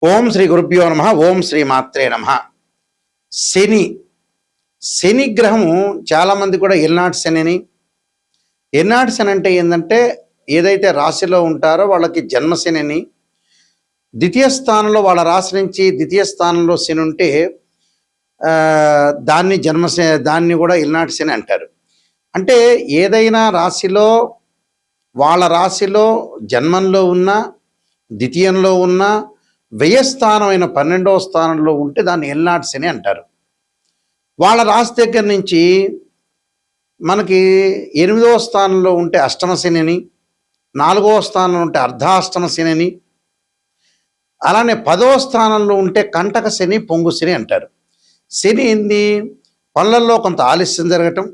ఓం శ్రీ గురుభ్యో నమః. ఓం శ్రీ మాత్రే నమః. శని శని గ్రహము చాలామంది కూడా ఎల్నాటి శని అని, ఎల్నాటి శని అంటే ఏంటంటే ఏదైతే రాశిలో ఉంటారో వాళ్ళకి జన్మశని అని, ద్వితీయ స్థానంలో వాళ్ళ రాశి నుంచి ద్వితీయ స్థానంలో శని ఉంటే దాన్ని దాన్ని కూడా ఎల్నాటి శని అంటారు. అంటే ఏదైనా రాశిలో వాళ్ళ రాశిలో జన్మంలో ఉన్న, ద్వితీయంలో ఉన్న, వ్యయస్థానమైన 12వ స్థానంలో ఉంటే దాన్ని ఎల్నాటి శని అంటారు. వాళ్ళ రాశి దగ్గర నుంచి మనకి 8వ స్థానంలో ఉంటే అష్టమ శని అని, 4వ స్థానంలో ఉంటే అర్ధాష్టమ శని అని, అలానే 10వ స్థానంలో ఉంటే కంటక శని, పొంగు శని అంటారు. శని ఏంది? పనులలో కొంత ఆలస్యం జరగటం,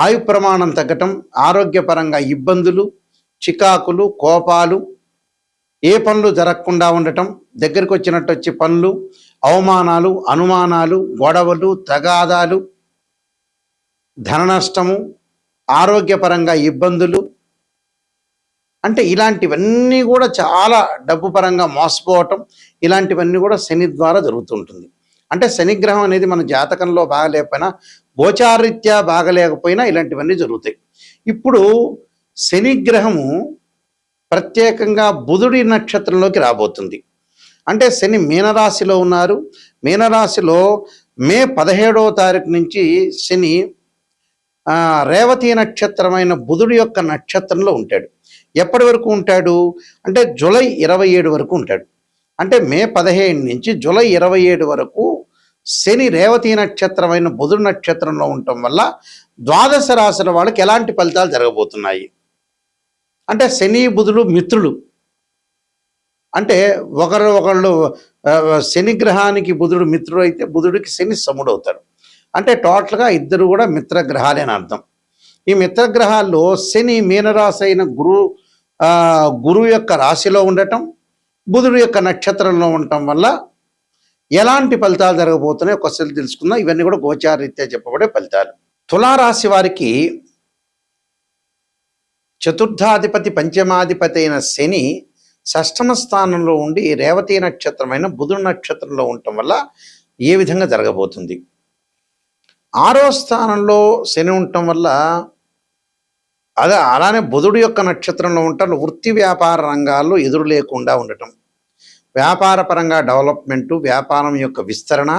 ఆయు ప్రమాణం తగ్గటం, ఆరోగ్యపరంగా ఇబ్బందులు, చికాకులు, కోపాలు, ఏ పనులు జరగకుండా ఉండటం, దగ్గరికి వచ్చినట్టు వచ్చి పనులు, అవమానాలు, అనుమానాలు, గొడవలు, తగాదాలు, ధన నష్టము, ఆరోగ్యపరంగా ఇబ్బందులు, అంటే ఇలాంటివన్నీ కూడా చాలా డబ్బు పరంగా మోసపోవటం, ఇలాంటివన్నీ కూడా శని ద్వారా జరుగుతుంటుంది. అంటే శనిగ్రహం అనేది మన జాతకంలో బాగలేకపోయినా, గోచారీత్యా బాగలేకపోయినా ఇలాంటివన్నీ జరుగుతాయి. ఇప్పుడు శనిగ్రహము ప్రత్యేకంగా బుధుడి నక్షత్రంలోకి రాబోతుంది. అంటే శని మీనరాశిలో ఉన్నారు. మీనరాశిలో మే 17వ తారీఖు నుంచి శని రేవతి నక్షత్రమైన బుధుడి యొక్క నక్షత్రంలో ఉంటాడు. ఎప్పటి వరకు ఉంటాడు అంటే జూలై 27 వరకు ఉంటాడు. అంటే మే 15 నుంచి జూలై 27 వరకు శని రేవతి నక్షత్రమైన బుధుడి నక్షత్రంలో ఉండటం వల్ల ద్వాదశ రాశుల వాళ్ళకి ఎలాంటి ఫలితాలు జరగబోతున్నాయి అంటే శని బుధుడు మిత్రులు. అంటే ఒకళ్ళు శని గ్రహానికి బుధుడు మిత్రుడు అయితే బుధుడికి శని సముడు అవుతాడు. అంటే టోటల్గా ఇద్దరు కూడా మిత్రగ్రహాలే అని అర్థం. ఈ మిత్రగ్రహాల్లో శని మీనరాశి అయిన గురువు యొక్క రాశిలో ఉండటం, బుధుడు యొక్క నక్షత్రంలో ఉండటం వల్ల ఎలాంటి ఫలితాలు జరగబోతున్నాయి ఒకసారి తెలుసుకుందాం. ఇవన్నీ కూడా గోచారరీత్యా చెప్పబడే ఫలితాలు. తులారాశి వారికి చతుర్థాధిపతి పంచమాధిపతి అయిన శని షష్టమ స్థానంలో ఉండి రేవతి నక్షత్రమైన బుధుడు నక్షత్రంలో ఉండటం వల్ల ఏ విధంగా జరగబోతుంది. 6వ స్థానంలో శని ఉండటం వల్ల అలానే బుధుడు యొక్క నక్షత్రంలో ఉంటారు. వృత్తి వ్యాపార రంగాల్లో ఎదురు లేకుండా ఉండటం, వ్యాపార పరంగా డెవలప్మెంటు, వ్యాపారం యొక్క విస్తరణ,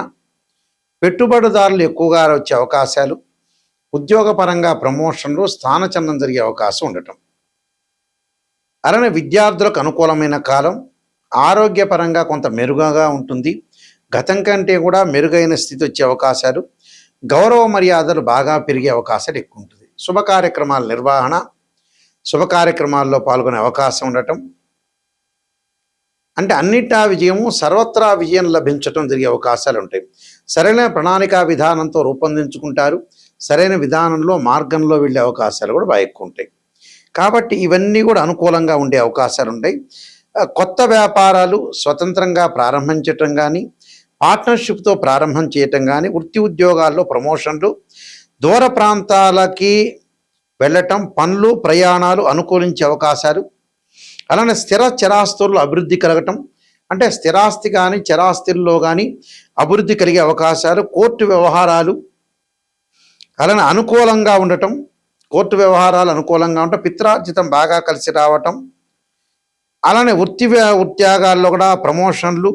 పెట్టుబడిదారులు ఎక్కువగా వచ్చే అవకాశాలు, ఉద్యోగపరంగా ప్రమోషన్లు, స్థానచలనం జరిగే అవకాశం ఉండటం. అలానే విద్యార్థులకు అనుకూలమైన కాలం, ఆరోగ్యపరంగా కొంత మెరుగగా ఉంటుంది. గతం కంటే కూడా మెరుగైన స్థితి వచ్చే అవకాశాలు, గౌరవ మర్యాదలు బాగా పెరిగే అవకాశాలు ఎక్కువ ఉంటుంది. శుభ కార్యక్రమాల నిర్వహణ, శుభ కార్యక్రమాల్లో పాల్గొనే అవకాశం ఉండటం, అంటే అన్నిటా విజయము, సర్వత్రా విజయం లభించటం జరిగే అవకాశాలు ఉంటాయి. సరైన ప్రణాళికా విధానంతో రూపొందించుకుంటారు. సరైన విధానంలో మార్గంలో వెళ్ళే అవకాశాలు కూడా బాగా ఎక్కువ ఉంటాయి. కాబట్టి ఇవన్నీ కూడా అనుకూలంగా ఉండే అవకాశాలు ఉంటాయి. కొత్త వ్యాపారాలు స్వతంత్రంగా ప్రారంభించటం కానీ, పార్ట్నర్షిప్తో ప్రారంభం చేయటం కానీ, వృత్తి ఉద్యోగాల్లో ప్రమోషన్లు, దూర ప్రాంతాలకి వెళ్ళటం, పనులు, ప్రయాణాలు అనుకూలించే అవకాశాలు, అలానే స్థిర చరాస్తుల్లో అభివృద్ధి కలగటం, అంటే స్థిరాస్తి కానీ చరాస్తుల్లో కానీ అభివృద్ధి కలిగే అవకాశాలు, కోర్టు వ్యవహారాలు అలానే అనుకూలంగా ఉండటం, కోర్టు వ్యవహారాలు అనుకూలంగా ఉండటం, పిత్రార్జితం బాగా కలిసి రావటం, అలానే ఉద్యోగాల్లో కూడా ప్రమోషన్లు,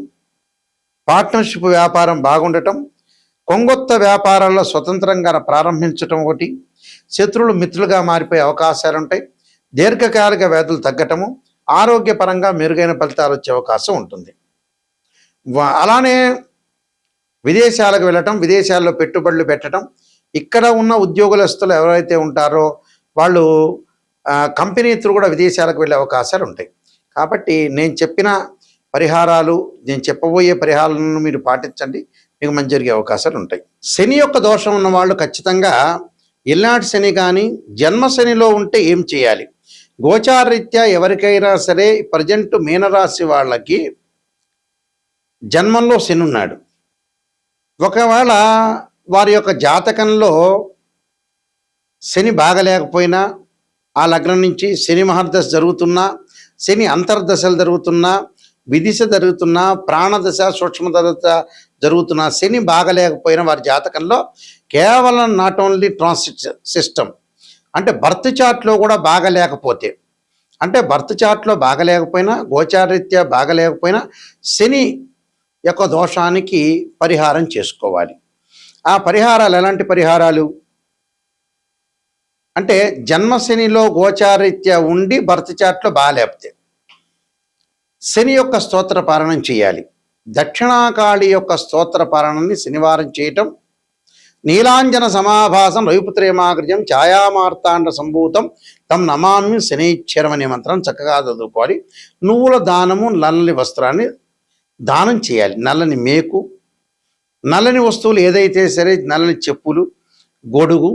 పార్ట్నర్షిప్ వ్యాపారం బాగుండటం, కొంగొత్త వ్యాపారాల్లో స్వతంత్రంగా ప్రారంభించటం ఒకటి, శత్రువులు మిత్రులుగా మారిపోయే అవకాశాలు ఉంటాయి. దీర్ఘకాలిక వ్యాధులు తగ్గటము, ఆరోగ్యపరంగా మెరుగైన ఫలితాలు వచ్చే అవకాశం ఉంటుంది. అలానే విదేశాలకు వెళ్ళటం, విదేశాల్లో పెట్టుబడులు పెట్టడం, ఇక్కడ ఉన్న ఉద్యోగస్తులు ఎవరైతే ఉంటారో వాళ్ళు కంపెనీ త్రూ కూడా విదేశాలకు వెళ్ళే అవకాశాలు ఉంటాయి. కాబట్టి నేను చెప్పిన పరిహారాలు, నేను చెప్పబోయే పరిహారాలను మీరు పాటించండి, మీకు మంచి జరిగే అవకాశాలు ఉంటాయి. శని యొక్క దోషం ఉన్న వాళ్ళు ఖచ్చితంగా ఎల్నాటి శని కానీ జన్మ శనిలో ఉంటే ఏం చేయాలి? గోచారరీత్యా ఎవరికైనా సరే ప్రజెంట్ మీనరాశి వాళ్ళకి జన్మంలో శని ఉన్నాడు. ఒకవేళ వారి యొక్క జాతకంలో శని బాగలేకపోయినా, ఆ లగ్నం నుంచి శని మహర్దశ జరుగుతున్నా, శని అంతర్దశలు జరుగుతున్నా, విదిశ జరుగుతున్నా, ప్రాణదశ సూక్ష్మదశ జరుగుతున్న శని బాగలేకపోయిన వారి జాతకంలో కేవలం నాట్ ఓన్లీ ట్రాన్సిట్ సిస్టమ్ అంటే బర్త్ చార్ట్లో కూడా బాగలేకపోతే, అంటే బర్త్ చార్ట్లో బాగలేకపోయినా, గోచారరీత్యా బాగలేకపోయినా శని యొక్క దోషానికి పరిహారం చేసుకోవాలి. ఆ పరిహారాలు ఎలాంటి పరిహారాలు అంటే జన్మశనిలో గోచారరీత్యా ఉండి బర్త్ చార్ట్లో బాగలేకపోతే శని యొక్క స్తోత్ర పారణం చేయాలి. దక్షిణాకాళి యొక్క స్తోత్ర పారణాన్ని శనివారం చేయటం, నీలాంజన సమాభాసం రవిపుత్రేమాగ్రజం ఛాయామార్తాండ సంభూతం తం నమామి శనైశ్చరం అనే మంత్రం చక్కగా చదువుకోవాలి. నువ్వుల దానము, నల్లని వస్త్రాన్ని దానం చేయాలి. నల్లని మేకు, నల్లని వస్తువులు ఏదైతే సరే, నల్లని చెప్పులు, గొడుగు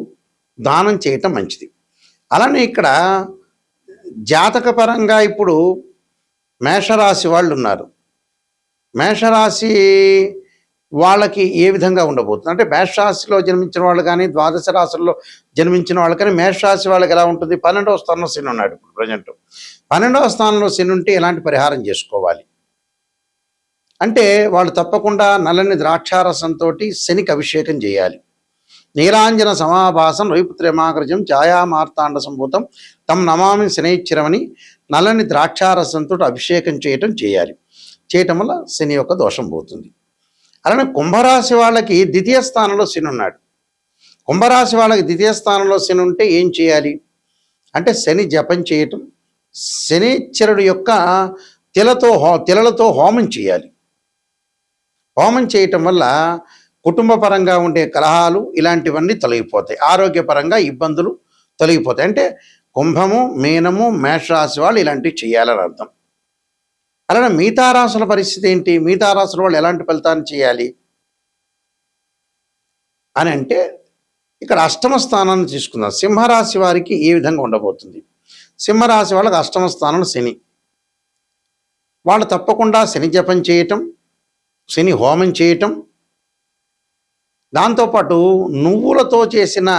దానం చేయటం మంచిది. అలానే ఇక్కడ జాతకపరంగా ఇప్పుడు మేషరాశి వాళ్ళు ఉన్నారు. మేషరాశి వాళ్ళకి ఏ విధంగా ఉండబోతుంది అంటే మేషరాశిలో జన్మించిన వాళ్ళు కానీ, ద్వాదశ రాశుల్లో జన్మించిన వాళ్ళు కానీ, మేషరాశి వాళ్ళకి ఎలా ఉంటుంది? 12వ స్థానంలో శని ఉన్నాడు ఇప్పుడు ప్రజెంట్. 12వ స్థానంలో శని ఉంటే ఎలాంటి పరిహారం చేసుకోవాలి అంటే వాళ్ళు తప్పకుండా నల్లని ద్రాక్షారసంతో శనికి అభిషేకం చేయాలి. నీలాంజన సమాభాసం రవిపుత్రేమాగ్రజం ఛాయామార్తాండ సంభూతం తం నమామి శనైశ్చరమని నల్లని ద్రాక్షారసంతో అభిషేకం చేయాలి. చేయటం వల్ల శని యొక్క దోషం పోతుంది. అలానే కుంభరాశి వాళ్ళకి ద్వితీయ స్థానంలో శని ఉన్నాడు. కుంభరాశి వాళ్ళకి ద్వితీయ స్థానంలో శని ఉంటే ఏం చేయాలి అంటే శని జపం చేయటం, శనీశ్వరుడు యొక్క తిలలతో హోమం చేయాలి. హోమం చేయటం వల్ల కుటుంబ పరంగా ఉండే కలహాలు ఇలాంటివన్నీ తొలగిపోతాయి. ఆరోగ్యపరంగా ఇబ్బందులు తొలగిపోతాయి. అంటే కుంభము, మీనము, మేషరాశి వాళ్ళు ఇలాంటివి చేయాలని అర్థం. అలానే మిగతా రాశుల పరిస్థితి ఏంటి? మిగతా రాశుల వాళ్ళు ఎలాంటి ఫలితాన్ని చేయాలి అని అంటే ఇక్కడ అష్టమ స్థానాన్ని తీసుకుందాం. సింహరాశి వారికి ఏ విధంగా ఉండబోతుంది? సింహరాశి వాళ్ళకి అష్టమ స్థానం శని. వాళ్ళు తప్పకుండా శని జపం చేయటం, శని హోమం చేయటం, దాంతోపాటు నువ్వులతో చేసిన,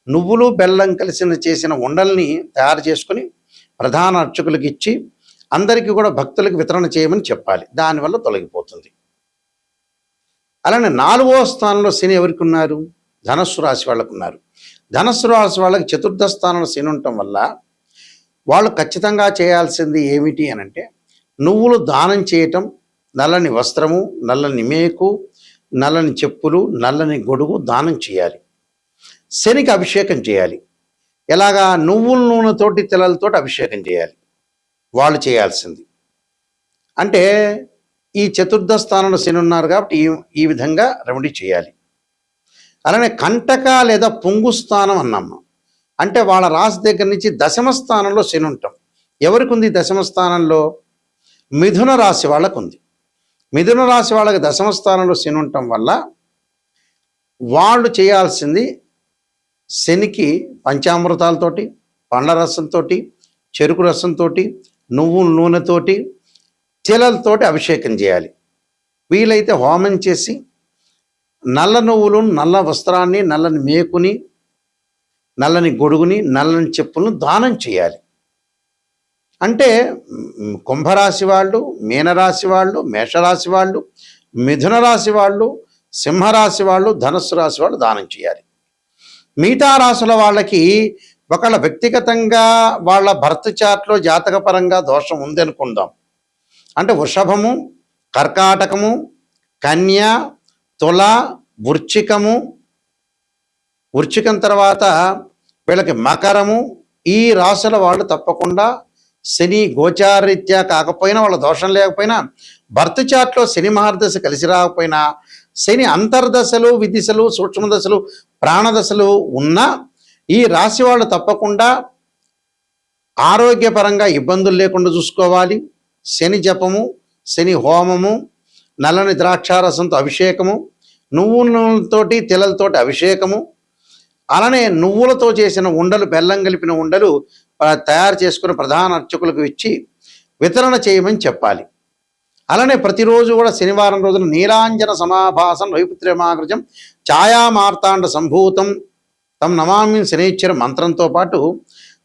నువ్వులు బెల్లం కలిసిన చేసిన ఉండల్ని తయారు చేసుకుని ప్రధాన అర్చకులకు ఇచ్చి అందరికీ కూడా భక్తులకు వితరణ చేయమని చెప్పాలి. దానివల్ల తొలగిపోతుంది. అలానే 4వ స్థానంలో శని ఎవరికి ఉన్నారు? ధనస్సు రాశి వాళ్ళకు ఉన్నారు. ధనస్సు రాశి వాళ్ళకి చతుర్థ స్థానంలో శని ఉండటం వల్ల వాళ్ళు ఖచ్చితంగా చేయాల్సింది ఏమిటి అని అంటే నువ్వులు దానం చేయటం, నల్లని వస్త్రము, నల్లని మేకు, నల్లని చెప్పులు, నల్లని గొడుగు దానం చేయాలి. శనికి అభిషేకం చేయాలి. ఎలాగా? నువ్వుల నూనెతోటి, తిలలతోటి అభిషేకం చేయాలి వాళ్ళు చేయాల్సింది. అంటే ఈ చతుర్థ స్థానంలో శని ఉన్నారు కాబట్టి ఈ విధంగా రెమెడీ చేయాలి. అలానే కంటక లేదా పొంగు స్థానం అన్నమ్మ అంటే వాళ్ళ రాశి దగ్గర నుంచి దశమ స్థానంలో శని ఉంటాం. ఎవరికి ఉంది దశమ స్థానంలో? మిథున రాశి వాళ్ళకు ఉంది. మిథున రాశి వాళ్ళకి దశమ స్థానంలో శని ఉండటం వల్ల వాళ్ళు చేయాల్సింది శనికి పంచామృతాలతోటి, పండ్ల రసంతో, చెరుకు రసంతో, నువ్వుల నూనెతోటి, తిలలతోటి అభిషేకం చేయాలి. వీలైతే హోమం చేసి నల్ల నువ్వులు, నల్ల వస్త్రాన్ని, నల్లని మేకుని, నల్లని గొడుగుని, నల్లని చెప్పులను దానం చేయాలి. అంటే కుంభరాశి వాళ్ళు, మీనరాశి వాళ్ళు, మేషరాశి వాళ్ళు, మిథున రాశి వాళ్ళు, సింహరాశి వాళ్ళు, ధనుస్సు రాశి వాళ్ళు దానం చేయాలి. మిగతా రాశుల వాళ్ళకి ఒకళ్ళ వ్యక్తిగతంగా వాళ్ళ బర్త్ చార్ట్లో జాతకపరంగా దోషం ఉంది అనుకుందాం. అంటే వృషభము, కర్కాటకము, కన్య, తుల, వృశ్చికం తర్వాత వీళ్ళకి మకరము, ఈ రాశుల వాళ్ళు తప్పకుండా శని గోచారరీత్యా కాకపోయినా, వాళ్ళ దోషం లేకపోయినా, బర్త్ చార్ట్లో శని మహర్దశ కలిసి రాకపోయినా, శని అంతర్దశలు, విదిశలు, సూక్ష్మదశలు, ప్రాణదశలు ఉన్నా ఈ రాశి వాళ్ళు తప్పకుండా ఆరోగ్యపరంగా ఇబ్బందులు లేకుండా చూసుకోవాలి. శని జపము, శని హోమము, నల్లని ద్రాక్షారసంతో అభిషేకము, నువ్వులతోటి, తిలలతోటి అభిషేకము, అలానే నువ్వులతో చేసిన ఉండలు, బెల్లం కలిపిన ఉండలు తయారు చేసుకుని ప్రధాన అర్చకులకు ఇచ్చి వితరణ చేయమని చెప్పాలి. అలానే ప్రతిరోజు కూడా శనివారం రోజున నీలాంజన సమాభాసం రవిపుత్రేమాగ్రజం ఛాయామార్తాండ సంభూతం తం నమామి శనైశ్చర మంత్రంతో పాటు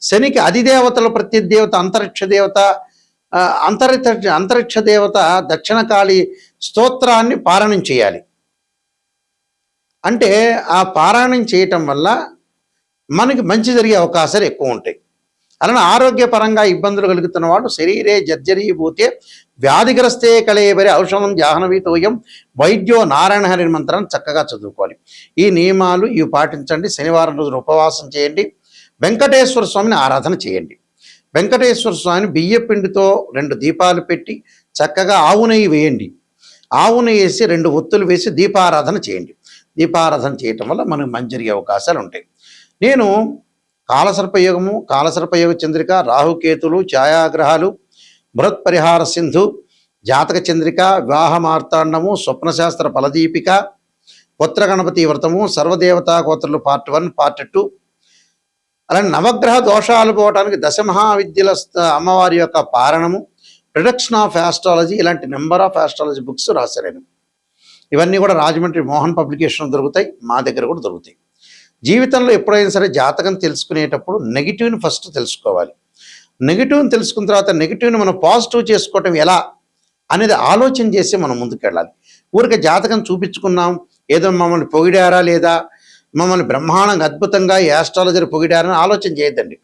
శనికి అధిదేవతలు, ప్రత్యదేవత, అంతరిక్ష దేవత, అంతరిక్ష దేవత దక్షిణకాళి స్తోత్రాన్ని పారాయణం చేయాలి. అంటే ఆ పారాయణం చేయటం వల్ల మనకి మంచి జరిగే అవకాశాలు ఎక్కువ ఉంటాయి. అలానే ఆరోగ్యపరంగా ఇబ్బందులు కలుగుతున్న వాడు శరీరే జర్జరీభూతే వ్యాధిగ్రస్తే కళేబరి ఔషధం జాహ్నవీతోయం వైద్యో నారాయణ హరి మంత్రాన్ని చక్కగా చదువుకోవాలి. ఈ నియమాలు ఇవి పాటించండి. శనివారం రోజున ఉపవాసం చేయండి. వెంకటేశ్వర స్వామిని ఆరాధన చేయండి. వెంకటేశ్వర స్వామిని బియ్యపిండితో 2 దీపాలు పెట్టి చక్కగా ఆవు నెయ్యి వేయండి. ఆవు నెయ్యి వేసి 2 ఒత్తులు వేసి దీపారాధన చేయండి. దీపారాధన చేయటం వల్ల మనకు మంచి జరిగే అవకాశాలు ఉంటాయి. నేను కాలసర్పయోగము, కాలసర్పయోగ చంద్రిక, రాహుకేతులు, ఛాయాగ్రహాలు, బృహత్పరిహార సింధు, జాతక చంద్రిక, వివాహ మార్తాండము, స్వప్నశాస్త్ర ఫలదీపిక, పుత్ర గణపతి వ్రతము, సర్వదేవతా గోత్రులు పార్ట్ 1, పార్ట్ 2, అలానే నవగ్రహ దోషాలు పోవడానికి దశమహావిద్యల అమ్మవారి యొక్క పారణము, ప్రొడక్షన్ ఆఫ్ ఆస్ట్రాలజీ, ఇలాంటి నెంబర్ ఆఫ్ ఆస్ట్రాలజీ బుక్స్ రాశాను. ఇవన్నీ కూడా రాజమండ్రి మోహన్ పబ్లికేషన్ దొరుకుతాయి, మా దగ్గర కూడా దొరుకుతాయి. జీవితంలో ఎప్పుడైనా సరే జాతకం తెలుసుకునేటప్పుడు నెగిటివ్ని ఫస్ట్ తెలుసుకోవాలి. నెగిటివ్ని తెలుసుకున్న తర్వాత నెగిటివ్ని మనం పాజిటివ్ చేసుకోవటం ఎలా అనేది ఆలోచన చేసి మనం ముందుకెళ్ళాలి. ఊరికే జాతకం చూపించుకున్నాం, ఏదో మమ్మల్ని పొగిడారా లేదా, మమ్మల్ని బ్రహ్మాండంగా అద్భుతంగా ఈ ఆస్ట్రాలజర్ పొగిడారని ఆలోచన చేయొద్దండి.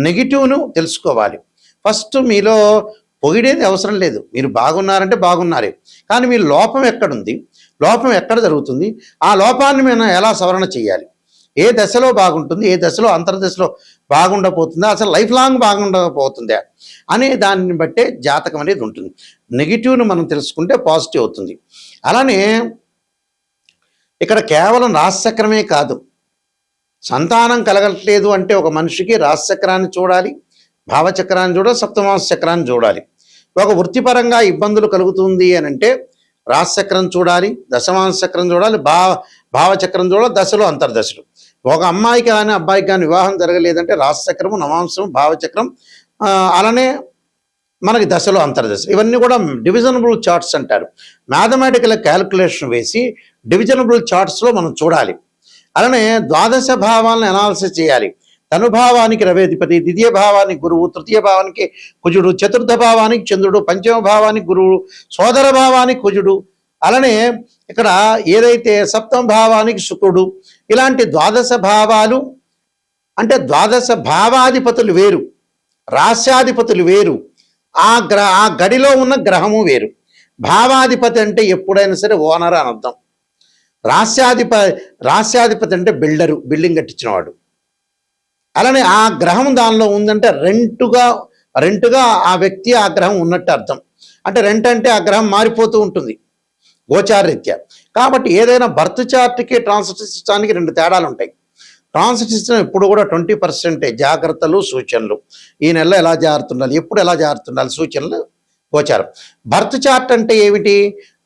నెగిటివ్ను తెలుసుకోవాలి. ఫస్ట్ మీలో పొగిడేది అవసరం లేదు. మీరు బాగున్నారంటే బాగున్నారే, కానీ మీ లోపం ఎక్కడుంది, లోపం ఎక్కడ జరుగుతుంది, ఆ లోపాన్ని మనం ఎలా సవరణ చేయాలి, ఏ దశలో బాగుంటుంది, ఏ దశలో అంతర్దశలో బాగుండబోతుందా, అసలు లైఫ్ లాంగ్ బాగుండకపోతుందా అనే దాన్ని బట్టే జాతకం అనేది ఉంటుంది. నెగిటివ్ను మనం తెలుసుకుంటే పాజిటివ్ అవుతుంది. అలానే ఇక్కడ కేవలం రాశిచక్రమే కాదు, సంతానం కలగట్లేదు అంటే ఒక మనిషికి రాశిచక్రాన్ని చూడాలి, భావచక్రాన్ని చూడాలి, సప్తమాంశ చక్రాన్ని చూడాలి. ఒక వృత్తిపరంగా ఇబ్బందులు కలుగుతుంది అని అంటే రాశిచక్రం చూడాలి, దశమాంశ చక్రం చూడాలి, భావచక్రం చూడాలి, దశలు అంతర్దశలు. ఒక అమ్మాయికి కానీ అబ్బాయికి కానీ వివాహం జరగలేదంటే రాశిచక్రము, నవాంశం, భావచక్రం, అలానే మనకి దశలో అంతర్దశ, ఇవన్నీ కూడా డివిజనబుల్ చార్ట్స్ అంటారు. మ్యాథమెటికల్ క్యాలిక్యులేషన్ వేసి డివిజనబుల్ చార్ట్స్లో మనం చూడాలి. అలానే ద్వాదశ భావాలను అనాలిసిస్ చేయాలి. తనుభావానికి రవేధిపతి, ద్వితీయ భావానికి గురువు, తృతీయ భావానికి కుజుడు, చతుర్థ భావానికి చంద్రుడు, పంచమ భావానికి గురువు, సోదర భావానికి కుజుడు, అలానే ఇక్కడ ఏదైతే సప్తమ భావానికి శుక్రుడు, ఇలాంటి ద్వాదశ భావాలు అంటే ద్వాదశ భావాధిపతులు వేరు, రాస్యాధిపతులు వేరు, ఆ గడిలో ఉన్న గ్రహము వేరు. భావాధిపతి అంటే ఎప్పుడైనా సరే ఓనర్ అని అర్థం. రాస్యాధిపతి అంటే బిల్డరు, బిల్డింగ్ కట్టించినవాడు. అలానే ఆ గ్రహం దానిలో ఉందంటే రెంటుగా ఆ వ్యక్తి ఆ గ్రహం ఉన్నట్టు అర్థం. అంటే రెంట్ అంటే ఆ గ్రహం మారిపోతూ ఉంటుంది గోచారరీత్యా. కాబట్టి ఏదైనా బర్త్ చార్ట్కి ట్రాన్సిట్ సిస్టానికి 2 తేడాలు ఉంటాయి. ట్రాన్సిట్ సిస్టమ్ ఎప్పుడు కూడా 20% జాగ్రత్తలు, సూచనలు, ఈ నెలలో ఎలా జారుతుండాలి, ఎప్పుడు ఎలా జారుతుండాలి, సూచనలు, గోచారం. బర్త్ చార్ట్ అంటే ఏమిటి,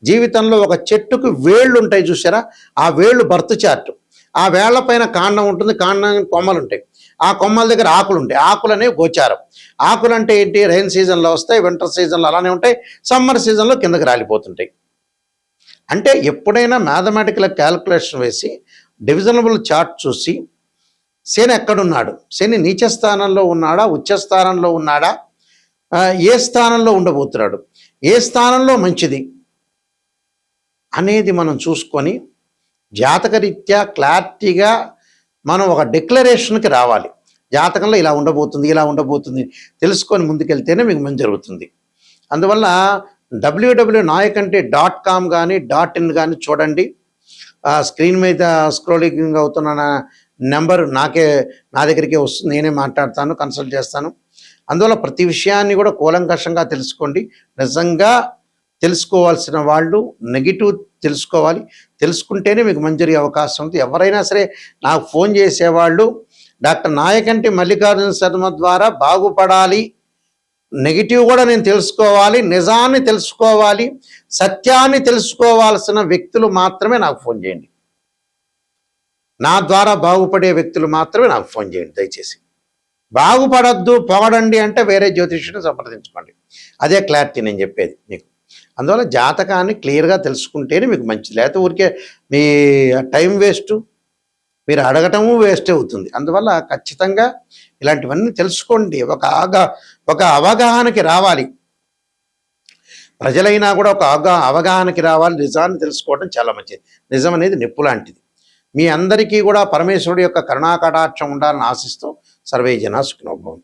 జీవితంలో ఒక చెట్టుకు వేళ్ళు ఉంటాయి చూసారా, ఆ వేళ్ళు బర్త్ చార్ట్. ఆ వేళ్ల పైన కాండం ఉంటుంది, కాండానికి కొమ్మలు ఉంటాయి, ఆ కొమ్మల దగ్గర ఆకులు ఉంటాయి, ఆకులు అనేవి గోచారం. ఆకులు అంటే ఏంటి, రైన్ సీజన్లో వస్తాయి, వింటర్ సీజన్లో అలానే ఉంటాయి, సమ్మర్ సీజన్లో కిందకి రాలిపోతుంటాయి. అంటే ఎప్పుడైనా మ్యాథమెటికల్ క్యాలిక్యులేషన్ వేసి డివిజనబుల్ చార్ట్ చూసి శని ఎక్కడున్నాడు, శని నీచ స్థానంలో ఉన్నాడా, ఉచ్చ స్థానంలో ఉన్నాడా, ఏ స్థానంలో ఉండబోతున్నాడు, ఏ స్థానంలో మంచిది అనేది మనం చూసుకొని జాతకరీత్యా క్లారిటీగా మనం ఒక డిక్లరేషన్కి రావాలి. జాతకంలో ఇలా ఉండబోతుంది తెలుసుకొని ముందుకెళ్తేనే మీకు మంచి జరుగుతుంది. అందువల్ల www.nayakanti.com కానీ .in కానీ చూడండి. స్క్రీన్ మీద స్క్రోలింగ్ అవుతున్న నెంబర్ నా దగ్గరికే వస్తుంది, నేనే మాట్లాడతాను, కన్సల్ట్ చేస్తాను. అందువల్ల ప్రతి విషయాన్ని కూడా కూలంకషంగా తెలుసుకోండి. నిజంగా తెలుసుకోవాల్సిన వాళ్ళు నెగిటివ్ తెలుసుకోవాలి, తెలుసుకుంటేనే మీకు మంచి జరిగే అవకాశం ఉంది. ఎవరైనా సరే నాకు ఫోన్ చేసేవాళ్ళు డాక్టర్ నాయకంటి మల్లికార్జున శర్మ ద్వారా బాగుపడాలి, నెగిటివ్ కూడా నేను తెలుసుకోవాలి, నిజాన్ని తెలుసుకోవాలి, సత్యాన్ని తెలుసుకోవాల్సిన వ్యక్తులు మాత్రమే నాకు ఫోన్ చేయండి. నా ద్వారా బాగుపడే వ్యక్తులు మాత్రమే నాకు ఫోన్ చేయండి దయచేసి. బాగుపడద్దు, పొగడండి అంటే వేరే జ్యోతిష్యుని సంప్రదించుకోండి. అదే క్లారిటీ నేను చెప్పేది మీకు. అందువల్ల జాతకాన్ని క్లియర్గా తెలుసుకుంటేనే మీకు మంచిది. లేకపోతే ఊరికే మీ టైం వేస్ట్, మీరు అడగటము వేస్ట్ అవుతుంది. అందువల్ల ఖచ్చితంగా ఇలాంటివన్నీ తెలుసుకోండి, ఒక అవగాహనకి రావాలి. ప్రజలైనా కూడా ఒక అవగాహనకి రావాలి, నిజాన్ని తెలుసుకోవడం చాలా మంచిది. నిజం అనేది నిప్పు లాంటిది. మీ అందరికీ కూడా పరమేశ్వరుడు యొక్క కరుణాకటాక్షం ఉండాలని ఆశిస్తూ సర్వే జనా సుఖినో భవంతు.